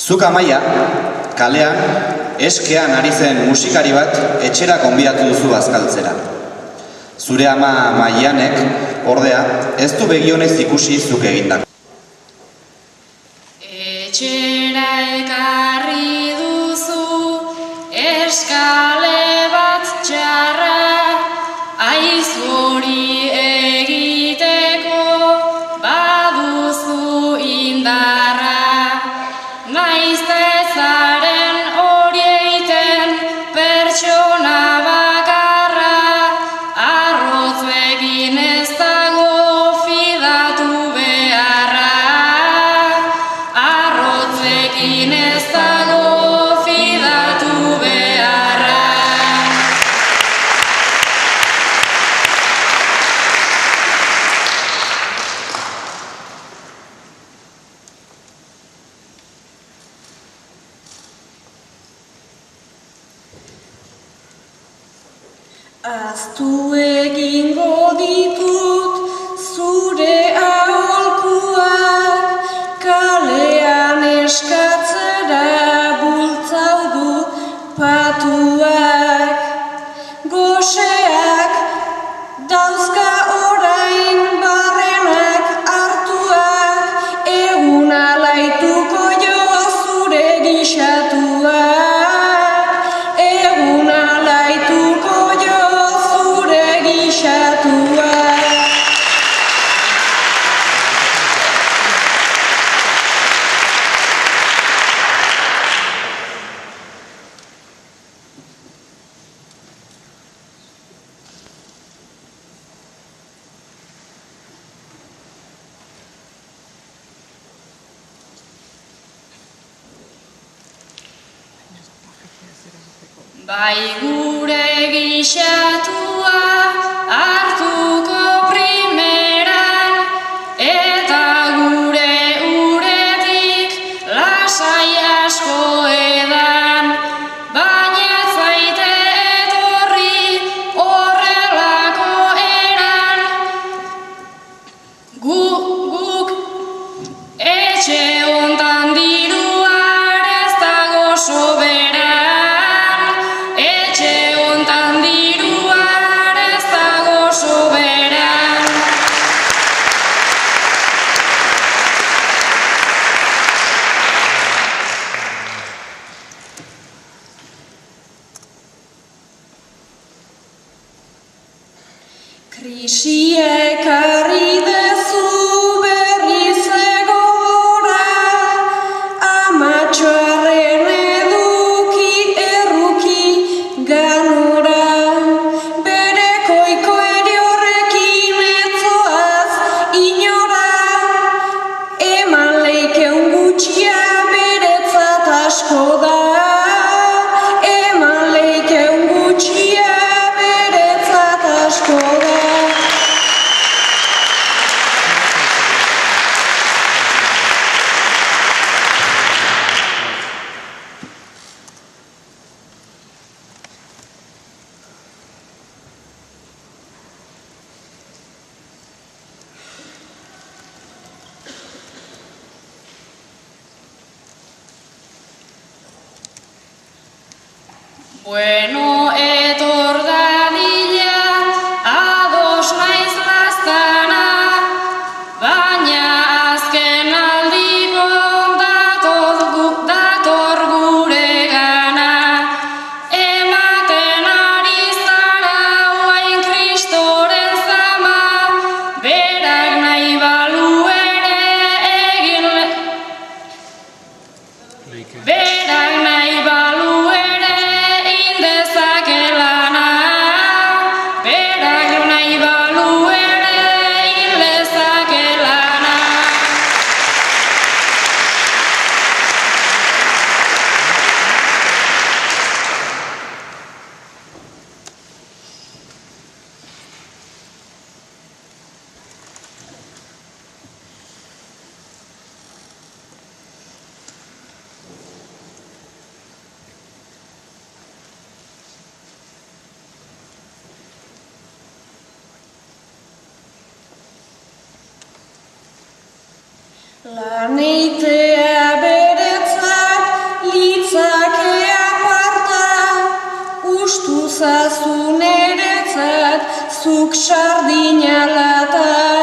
Zuk Amaia, kalean, eskean ari zen musikari bat etxera gonbidatu duzu bazkaltzera. Zure ama Maianek, ordea, ez du begionez ikusi zuk egindako. Etxera ekarri duzu eskale bat txarra, aiz hori egiteko baduzu indarra. Naiz ezaren hori eiten pertsona bakarra, arrotzekin ez dago fidatu beharra. Arrotzekin ez dago fidatu beharra. Aztu egingo ditut zure aholkuak, kalean eskatzera bultzaudu patuak. Goseak dauzka orain barrenak hartuak, egun alaituko jo zure gixatuak. Egun alaituko jo zure gixatuak. Bai gure gixatua hartuko primeran, eta gure uretik lasai asko edan. Baina ez zaite etorri horrelako eran, guk etxe hontan diruan ez dago soberan. Krisia ekarri dezu berriz egora, amatxoaren eduki erruki ganora. Bere koiko ere horrekin etzoaz inora, eman leikeun gutxia beretzat asko da. Eman leikeun gutxia beretzat asko da. Bueno, etor dadila, ados naiz laztana, baina azken aldiko dator gure gana. Ematen ari zara oain Kristoren zama, berak nahi balu ere egin berak nahi balu ere dezakelana, berak nahi balu ere hil dezakelana. Lan eitea beretzat zuk sardina lata